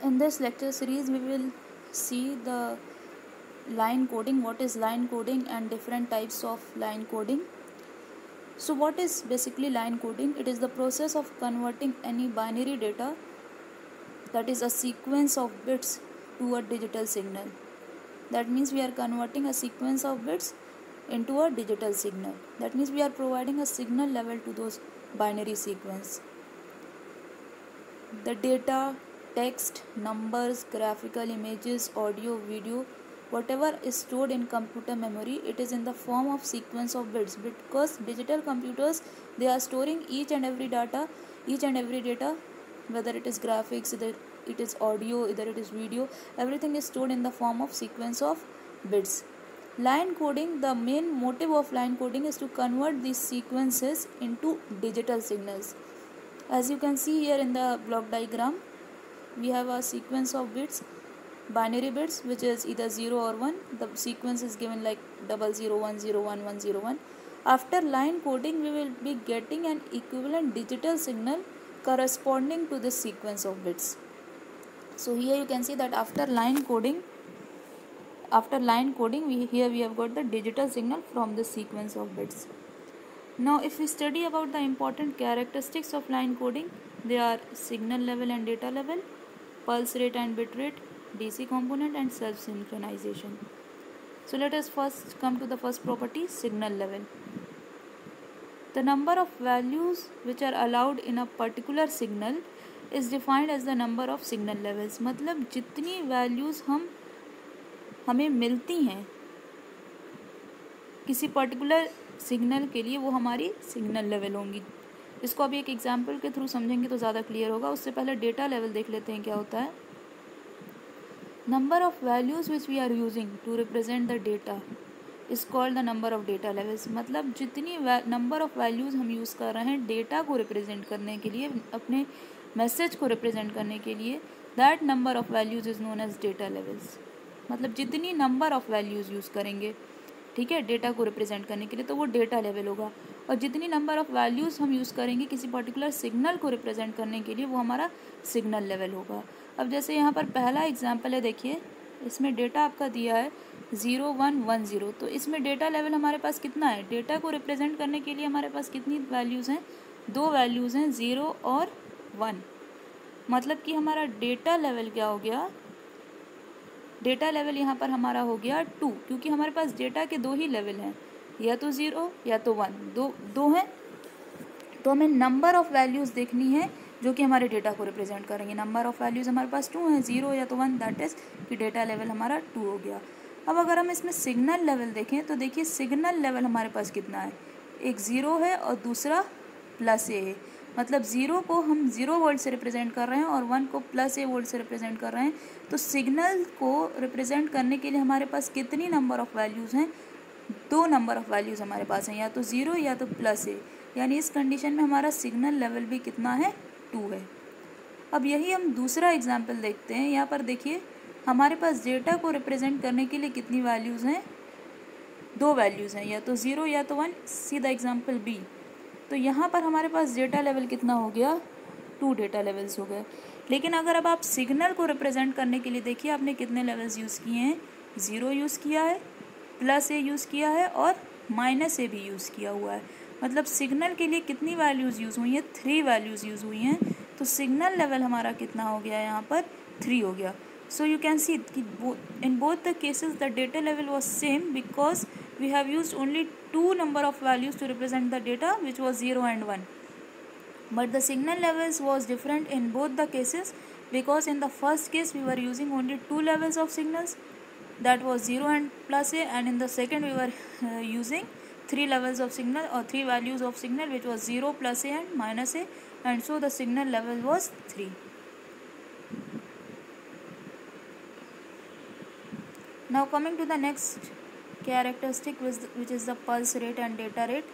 In this lecture series, we will see the line coding, what is line coding and different types of line coding. So what is basically line coding? It is the process of converting any binary data, that is a sequence of bits, to a digital signal. That means we are converting a sequence of bits into a digital signal. That means we are providing a signal level to those binary sequence. The data, text, numbers, graphical images, audio, video, whatever is stored in computer memory, it is in the form of sequence of bits, because digital computers, they are storing each and every data, whether it is graphics, either it is audio, either it is video, everything is stored in the form of sequence of bits. Line coding, the main motive of line coding is to convert these sequences into digital signals. As you can see here in the block diagram, we have a sequence of bits, binary bits, which is either 0 or 1. The sequence is given like 00101101. After line coding, we will be getting an equivalent digital signal corresponding to this sequence of bits. So here you can see that after line coding, we have got the digital signal from the sequence of bits. Now if we study about the important characteristics of line coding, they are signal level and data level, pulse rate and bit rate, DC component and self synchronization. So let us first come to the first property, signal level. The number of values which are allowed in a particular signal is defined as the number of signal levels. मतलब जितनी values हमें मिलती हैं किसी particular signal के लिए, वो हमारी सिग्नल लेवल होंगी. इसको अभी एक एग्जाम्पल के थ्रू समझेंगे तो ज़्यादा क्लियर होगा. उससे पहले डेटा लेवल देख लेते हैं क्या होता है. Number of values which we are using to represent the data is called the number of data levels. मतलब जितनी नंबर ऑफ वैल्यूज़ हम यूज़ कर रहे हैं डेटा को रिप्रेजेंट करने के लिए, अपने मैसेज को रिप्रेजेंट करने के लिए, that number of values is known as data levels. मतलब जितनी नंबर ऑफ वैल्यूज़ यूज़ करेंगे, ठीक है, डेटा को रिप्रेजेंट करने के लिए, तो वो डेटा लेवल होगा. और जितनी नंबर ऑफ़ वैल्यूज़ हम यूज़ करेंगे किसी पर्टिकुलर सिग्नल को रिप्रेजेंट करने के लिए, वो हमारा सिग्नल लेवल होगा. अब जैसे यहाँ पर पहला एग्जांपल है, देखिए इसमें डेटा आपका दिया है 0110. तो इसमें डेटा लेवल हमारे पास कितना है? डेटा को रिप्रेजेंट करने के लिए हमारे पास कितनी वैल्यूज़ हैं? 2 वैल्यूज़ हैं, 0 और 1. मतलब कि हमारा डेटा लेवल क्या हो गया? डेटा लेवल यहाँ पर हमारा हो गया 2, क्योंकि हमारे पास डेटा के 2 ही लेवल हैं, या तो 0 या तो 1, दो हैं. तो हमें नंबर ऑफ़ वैल्यूज़ देखनी है जो कि हमारे डेटा को रिप्रेजेंट करेंगे. नंबर ऑफ़ वैल्यूज़ हमारे पास 2 हैं, 0 या तो 1, दैट इज़ कि डेटा लेवल हमारा 2 हो गया. अब अगर हम इसमें सिग्नल लेवल देखें तो देखिए सिग्नल लेवल हमारे पास कितना है? एक 0 है और दूसरा +A है. मतलब 0 को हम 0 वोल्ट से रिप्रेजेंट कर रहे हैं और 1 को +A वोल्ट से रिप्रेजेंट कर रहे हैं. तो सिग्नल को रिप्रेजेंट करने के लिए हमारे पास कितनी नंबर ऑफ़ वैल्यूज़ हैं? 2 नंबर ऑफ़ वैल्यूज़ हमारे पास हैं, या तो 0 या तो +A. यानी इस कंडीशन में हमारा सिग्नल लेवल भी कितना है? 2 है. अब यही हम दूसरा एग्जाम्पल देखते हैं. यहाँ पर देखिए हमारे पास डेटा को रिप्रेजेंट करने के लिए कितनी वैल्यूज़ हैं? 2 वैल्यूज़ हैं, या तो 0 या तो 1. सीधा एग्जाम्पल B. तो यहाँ पर हमारे पास डेटा लेवल कितना हो गया? 2 डेटा लेवल्स हो गए. लेकिन अगर अब आप सिग्नल को रिप्रेजेंट करने के लिए देखिए आपने कितने लेवल्स यूज़ किए हैं? 0 यूज़ किया है, +A यूज़ किया है और -A भी यूज़ किया हुआ है. मतलब सिग्नल के लिए कितनी वैल्यूज़ यूज़ हुई हैं? 3 वैल्यूज़ यूज़ हुई हैं. तो सिग्नल लेवल हमारा कितना हो गया? यहाँ पर 3 हो गया. So you can see in both the cases the data level was same because we have used only 2 number of values to represent the data, which was 0 and 1. But the signal levels was different in both the cases because in the first case we were using only 2 levels of signals, that was 0 and +A, and in the second we were using 3 levels of signal or 3 values of signal, which was 0, +A and -A, and so the signal level was 3. Now coming to the next characteristic, which is the pulse rate and data rate.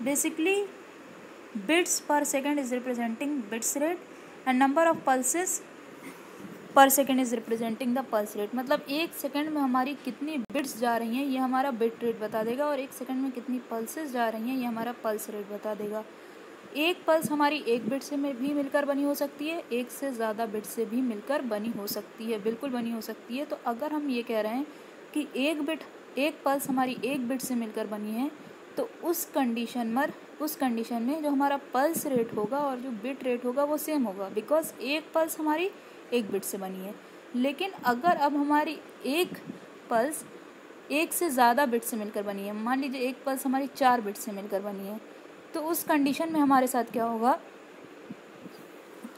Basically bits per second is representing bits rate and number of pulses per second is representing the pulse rate. मतलब 1 second में हमारी कितनी bits जा रही हैं ये हमारा bit rate बता देगा, और 1 सेकेंड में कितनी पल्सेस जा रही हैं ये हमारा पल्स रेट बता देगा. एक पल्स हमारी एक बिट से भी मिलकर बनी हो सकती है, एक से ज़्यादा बिट से भी मिलकर बनी हो सकती है, बिल्कुल बनी हो सकती है। तो अगर हम ये कह रहे हैं कि एक पल्स हमारी एक बिट से मिलकर बनी है, तो उस कंडीशन में जो हमारा पल्स रेट होगा और जो बिट रेट होगा वो सेम होगा, बिकॉज एक पल्स हमारी एक बिट से बनी है। लेकिन अगर अब हमारी एक पल्स एक से ज़्यादा बिट से मिलकर बनी है, मान लीजिए एक पल्स हमारी 4 बिट से मिलकर बनी है, तो उस कंडीशन में हमारे साथ क्या होगा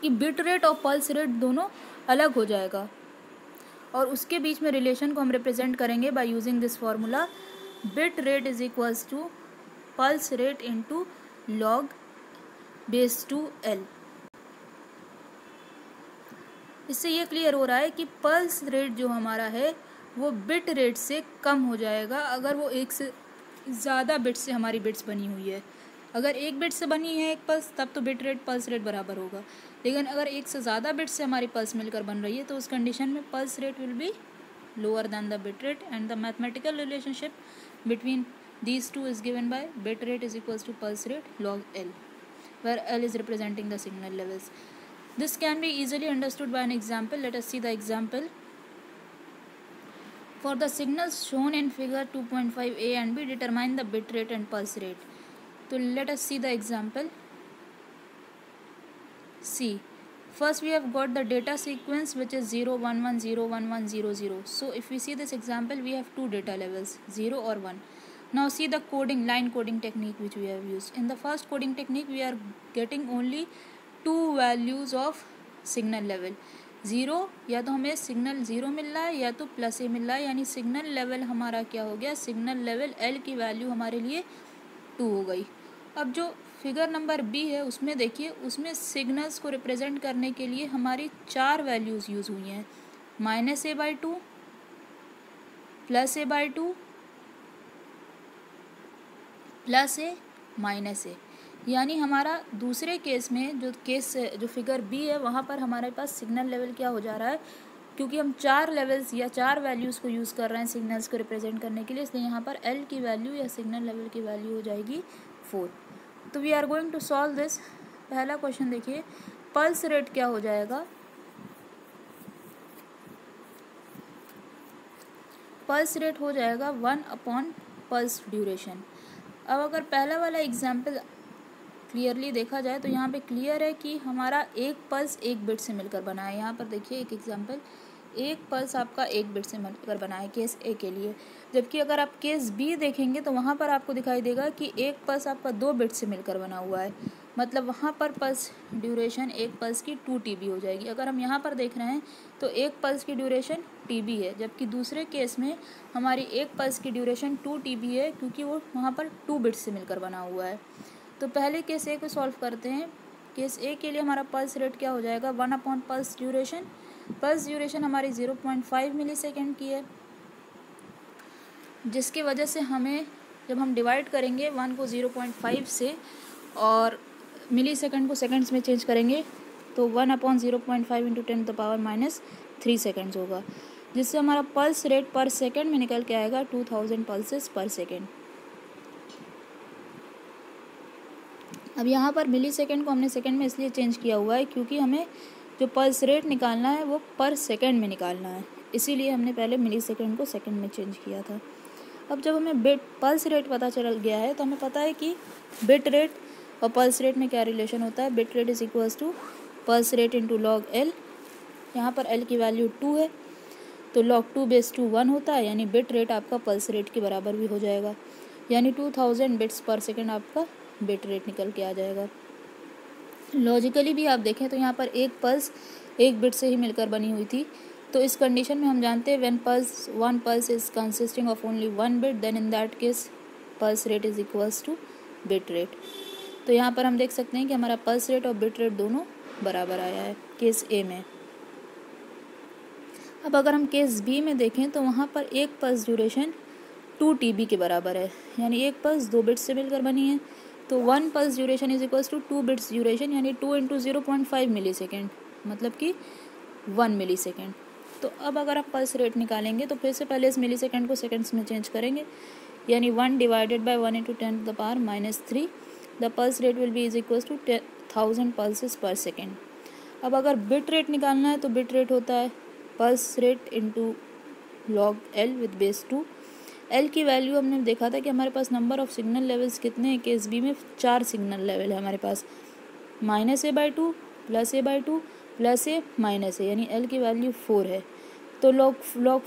कि बिट रेट और पल्स रेट दोनों अलग हो जाएगा, और उसके बीच में रिलेशन को हम रिप्रेजेंट करेंगे by using this formula, bit rate is equals to pulse rate into log base two L. इससे ये क्लियर हो रहा है कि पल्स रेट जो हमारा है वो बिट रेट से कम हो जाएगा अगर वो एक से ज़्यादा बिट से हमारी बिट्स बनी हुई है। अगर एक बिट से बनी है एक पल्स, तब तो बिट रेट पल्स रेट बराबर होगा, लेकिन अगर एक से ज़्यादा बिट से हमारी पल्स मिलकर बन रही है तो उस कंडीशन में pulse rate will be lower than the bit rate, and the mathematical relationship between these two is given by bit rate is equals to pulse rate log L, where L is representing the signal levels. This can be easily understood by an example. Let us see the example. For the signals shown in figure 2.5a and b, determine the bit rate and pulse rate. So let us see the example. See, first we have got the data sequence which is 0 1 1 0 1 1 0 0. So if we see this example, we have two data levels, 0 or 1. Now see the line coding technique which we have used. In the first coding technique, we are getting only two values of signal level. 0 या तो हमें signal 0 मिल रहा है या तो plus ए मिल रहा है, यानी सिग्नल लेवल हमारा क्या हो गया, सिग्नल लेवल L की वैल्यू हमारे लिए 2 हो गई। अब जो फिगर नंबर B है उसमें देखिए, उसमें सिग्नल्स को रिप्रेजेंट करने के लिए हमारी 4 वैल्यूज़ यूज़ हुई हैं, -a/2, +a/2, +a, -a। यानी हमारा दूसरे केस में जो फिगर B है वहाँ पर हमारे पास सिग्नल लेवल क्या हो जा रहा है, क्योंकि हम 4 लेवल्स या 4 वैल्यूज़ को यूज़ कर रहे हैं सिग्नल्स को रिप्रेजेंट करने के लिए, इसलिए यहाँ पर L की वैल्यू या सिग्नल लेवल की वैल्यू हो जाएगी 4। तो we are going to solve this. पहला क्वेश्चन देखिए, पल्स रेट क्या हो जाएगा, पल्स रेट हो जाएगा 1 पल्स ड्यूरेशन। अब अगर पहला वाला एग्जाम्पल क्लियरली देखा जाए तो यहाँ पे क्लियर है कि हमारा एक पल्स एक बिट से मिलकर बना है। यहाँ पर देखिए एक एग्जाम्पल, एक पल्स आपका एक बिट से मिलकर बना है केस ए के लिए, जबकि अगर आप केस बी देखेंगे तो वहाँ पर आपको दिखाई देगा कि एक पल्स आपका 2 बिट से मिलकर बना हुआ है, मतलब वहाँ पर पल्स ड्यूरेशन एक पल्स की 2 TB हो जाएगी। अगर हम यहाँ पर देख रहे हैं तो एक पल्स की ड्यूरेशन TB है, जबकि दूसरे केस में हमारी एक पल्स की ड्यूरेशन 2 TB है, क्योंकि वो वहाँ पर 2 बिट से मिलकर बना हुआ है। तो पहले केस ए को सॉल्व करते हैं। केस ए के लिए हमारा पल्स रेट क्या हो जाएगा, 1 पल्स ड्यूरेशन। पल्स ड्यूरेशन हमारी 0.5 मिलीसेकंड की है, जिसकी वजह से हमें जब हम डिवाइड करेंगे 1 को 0.5 से और मिलीसेकंड को सेकंड्स में चेंज करेंगे तो 1/0.5 × 10⁻³ सेकंड्स होगा, जिससे हमारा पल्स रेट पर सेकंड में निकल के आएगा 2000 पल्सेस पर सेकंड। अब यहाँ पर मिली सेकेंड को हमने सेकेंड में इसलिए चेंज किया हुआ है क्योंकि हमें जो पल्स रेट निकालना है वो पर सेकेंड में निकालना है, इसीलिए हमने पहले मिली सेकेंड को सेकेंड में चेंज किया था। अब जब हमें पल्स रेट पता चल गया है तो हमें पता है कि बिट रेट और पल्स रेट में क्या रिलेशन होता है। Bit rate is equals to pulse rate into log L। यहाँ पर L की वैल्यू 2 है तो log 2/1 होता है, यानी बिट रेट आपका पल्स रेट के बराबर भी हो जाएगा, यानी 2000 बिट्स पर सेकेंड आपका बिट रेट निकल के आ जाएगा। लॉजिकली भी आप देखें तो यहाँ पर एक पल्स एक बिट से ही मिलकर बनी हुई थी, तो इस कंडीशन में हम जानते हैं when one pulse is consisting of only 1 bit, then in that case pulse rate is equals to bit rate. तो यहाँ पर हम देख सकते हैं कि हमारा पल्स रेट और बिट रेट दोनों बराबर आया है केस ए में। अब अगर हम केस बी में देखें तो वहाँ पर एक पल्स ड्यूरेशन 2 TB के बराबर है, यानी एक पल्स 2 बिट्स से मिलकर बनी है, तो 1 pulse duration is equals to 2 bits duration, यानी 2 × 0.5 मिलीसेकेंड, मतलब कि 1 मिलीसेकेंड। तो अब अगर आप पल्स रेट निकालेंगे तो फिर से पहले इस मिलीसेकेंड को सेकंड्स में चेंज करेंगे, यानी 1 / 1 × 10⁻³ the pulse rate will be is equal to 1000 pulses per second. अब अगर बिट रेट निकालना है तो बिट रेट होता है pulse rate into log L with base 2। L की वैल्यू हमने देखा था कि हमारे पास नंबर ऑफ सिग्नल लेवल्स कितने हैं, केस बी में 4 सिग्नल लेवल है हमारे पास, -a/2 +a/2 +a -a, यानी एल की वैल्यू 4 है। तो log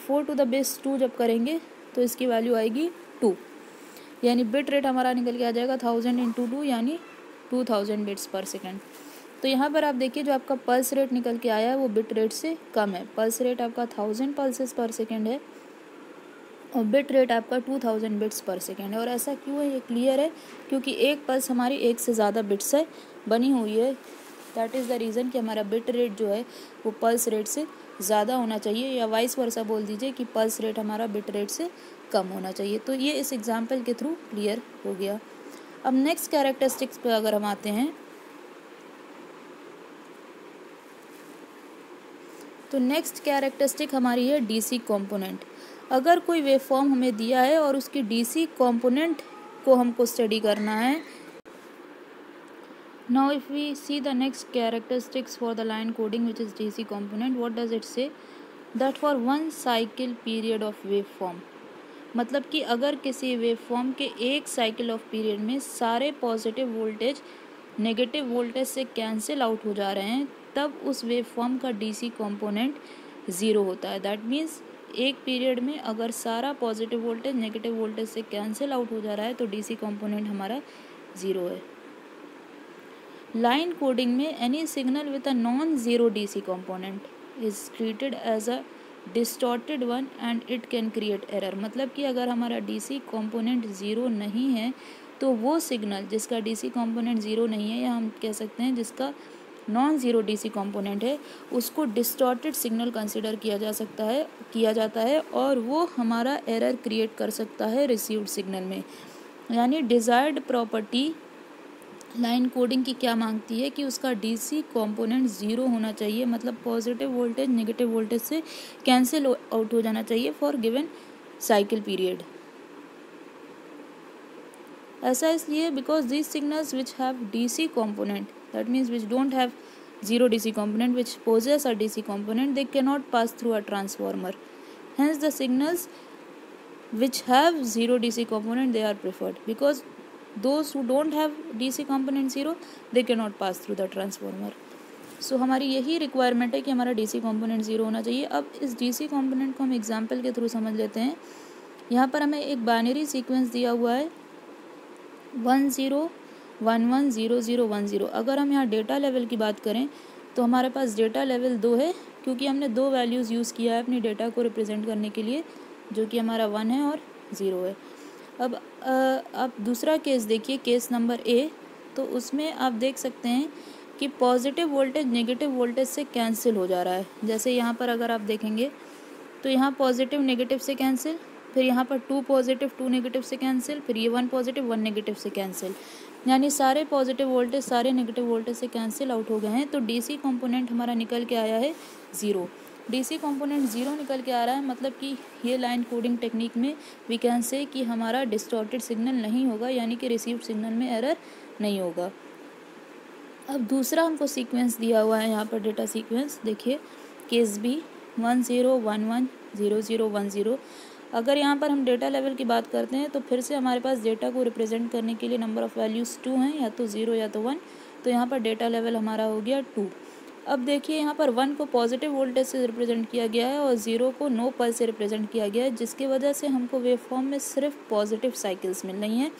4 टू द बेस 2 जब करेंगे तो इसकी वैल्यू आएगी 2, यानी बिट रेट हमारा निकल के आ जाएगा 1000 इंटू 2 यानी 2000 बिट्स पर सेकेंड। तो यहाँ पर आप देखिए जो आपका पल्स रेट निकल के आया है वो बिट रेट से कम है। पल्स रेट आपका 1000 पल्सेस पर सेकेंड है और बिट रेट आपका 2000 बिट्स पर सेकेंड है। और ऐसा क्यों है, ये क्लियर है क्योंकि एक पल्स हमारी एक से ज़्यादा बिट से बनी हुई है। दैट इज़ द रीज़न कि हमारा बिट रेट जो है वो पल्स रेट से ज़्यादा होना चाहिए, या वाइस वर्सा बोल दीजिए कि पल्स रेट हमारा बिट रेट से कम होना चाहिए। तो ये इस एग्जाम्पल के थ्रू क्लियर हो गया। अब नेक्स्ट कैरेक्टरिस्टिक्स पे अगर हम आते हैं तो नेक्स्ट कैरेक्टरिस्टिक हमारी है डीसी कंपोनेंट। अगर कोई वेवफॉर्म हमें दिया है और उसकी डीसी कंपोनेंट को हमको स्टडी करना है। Now if we see the next characteristics for the line coding which is DC component, what does it say that for one cycle period of waveform, मतलब कि अगर किसी वेवफॉर्म के एक साइकिल ऑफ पीरियड में सारे पॉजिटिव वोल्टेज नेगेटिव वोल्टेज से cancel out हो जा रहे हैं तब उस वेवफॉर्म का डीसी कंपोनेंट ज़ीरो होता है। दैट मीन्स एक पीरियड में अगर सारा पॉजिटिव वोल्टेज नेगेटिव वोल्टेज से कैंसिल आउट हो जा रहा है तो डीसी कंपोनेंट हमारा ज़ीरो है। लाइन कोडिंग में any signal with a non zero DC component is treated as a distorted one and it can create error, मतलब कि अगर हमारा डीसी कंपोनेंट ज़ीरो नहीं है तो वो सिग्नल जिसका डीसी कंपोनेंट ज़ीरो नहीं है, या हम कह सकते हैं जिसका नॉन ज़ीरो डीसी कंपोनेंट है, उसको डिस्टॉर्टेड सिग्नल कंसिडर किया जाता है और वो हमारा एरर क्रिएट कर सकता है रिसीव्ड सिग्नल में। यानी डिज़ायर्ड प्रॉपर्टी लाइन कोडिंग की क्या मांगती है कि उसका डीसी कंपोनेंट ज़ीरो होना चाहिए, मतलब पॉजिटिव वोल्टेज नेगेटिव वोल्टेज से कैंसिल आउट हो जाना चाहिए फॉर गिवन साइकिल पीरियड। ऐसा इसलिए because these signals which have DC component, that means which don't have zero DC component which possess a DC component, they cannot pass through a transformer. Hence the signals which have zero DC component they are preferred, because those who don't have DC component zero they cannot pass through the transformer. So हमारी यही requirement है कि हमारा DC component zero होना चाहिए। अब इस DC component को हम एग्जाम्पल के थ्रू समझ लेते हैं। यहाँ पर हमें एक बाइनरी सीक्वेंस दिया हुआ है 10110010। अगर हम यहाँ डेटा लेवल की बात करें तो हमारे पास डेटा लेवल 2 है, क्योंकि हमने दो वैल्यूज़ यूज़ किया है अपनी डेटा को रिप्रेजेंट करने के लिए, जो कि हमारा 1 है और 0 है। अब आप दूसरा केस देखिए, केस नंबर ए, तो उसमें आप देख सकते हैं कि पॉजिटिव वोल्टेज नेगेटिव वोल्टेज से कैंसिल हो जा रहा है। जैसे यहाँ पर अगर आप देखेंगे तो यहाँ पॉजिटिव नेगेटिव से कैंसिल, फिर यहाँ पर 2 पॉजिटिव 2 नेगेटिव से कैंसिल, फिर ये 1 पॉजिटिव 1 नेगेटिव से कैंसिल, यानी सारे पॉजिटिव वोल्टेज सारे नेगेटिव वोल्टेज से कैंसिल आउट हो गए हैं। तो डीसी कंपोनेंट हमारा निकल के आया है ज़ीरो। डीसी कंपोनेंट ज़ीरो निकल के आ रहा है, मतलब कि ये लाइन कोडिंग टेक्निक में वी कैन से कि हमारा डिस्टॉर्टेड सिग्नल नहीं होगा, यानी कि रिसीव्ड सिग्नल में एरर नहीं होगा। अब दूसरा हमको सीक्वेंस दिया हुआ है यहाँ पर डेटा सीक्वेंस, देखिए केस बी 10110010। अगर यहाँ पर हम डेटा लेवल की बात करते हैं तो फिर से हमारे पास डेटा को रिप्रेजेंट करने के लिए नंबर ऑफ़ वैल्यूज़ 2 हैं, या तो 0 या तो 1। तो यहाँ पर डेटा लेवल हमारा हो गया 2। अब देखिए यहाँ पर 1 को पॉजिटिव वोल्टेज से रिप्रेजेंट किया गया है और 0 को नो पल्स से रिप्रेजेंट किया गया है, जिसकी वजह से हमको वेवफॉर्म में सिर्फ पॉजिटिव साइकिल्स मिल रही हैं,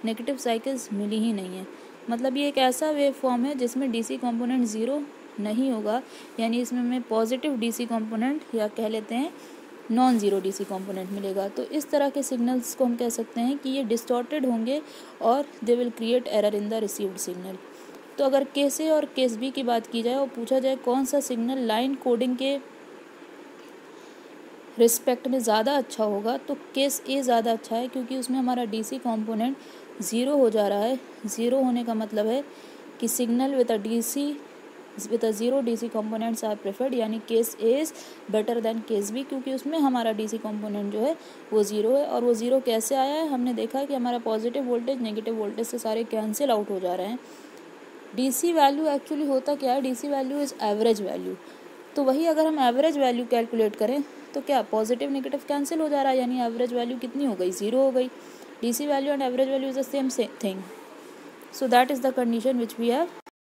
नेगेटिव साइकिल्स मिली ही नहीं है। मतलब ये एक ऐसा वेवफॉर्म है जिसमें डीसी कंपोनेंट ज़ीरो नहीं होगा, यानी इसमें हमें पॉजिटिव डीसी कंपोनेंट या कह लेते हैं नॉन ज़ीरो डीसी कंपोनेंट मिलेगा। तो इस तरह के सिग्नल्स को हम कह सकते हैं कि ये डिस्टॉर्टेड होंगे और they will create error in the received signal. तो अगर केस ए और केस बी की बात की जाए और पूछा जाए कौन सा सिग्नल लाइन कोडिंग के रिस्पेक्ट में ज़्यादा अच्छा होगा, तो केस ए ज़्यादा अच्छा है, क्योंकि उसमें हमारा डीसी कंपोनेंट ज़ीरो हो जा रहा है। ज़ीरो होने का मतलब है कि signal with a DC with a zero DC components are preferred, यानी case A is better than case B, क्योंकि उसमें हमारा डीसी कंपोनेंट जो है वो ज़ीरो है। और वो ज़ीरो कैसे आया है, हमने देखा कि हमारा पॉजिटिव वोल्टेज नेगेटिव वोल्टेज से सारे कैंसिल आउट हो जा रहे हैं। डीसी वैल्यू एक्चुअली होता क्या है, DC value is average value. तो वही अगर हम एवरेज वैल्यू कैलकुलेट करें तो क्या पॉजिटिव नेगेटिव कैंसिल हो जा रहा है, यानी एवरेज वैल्यू कितनी हो गई, ज़ीरो हो गई। DC value and average value is the same thing, so that is the condition which we have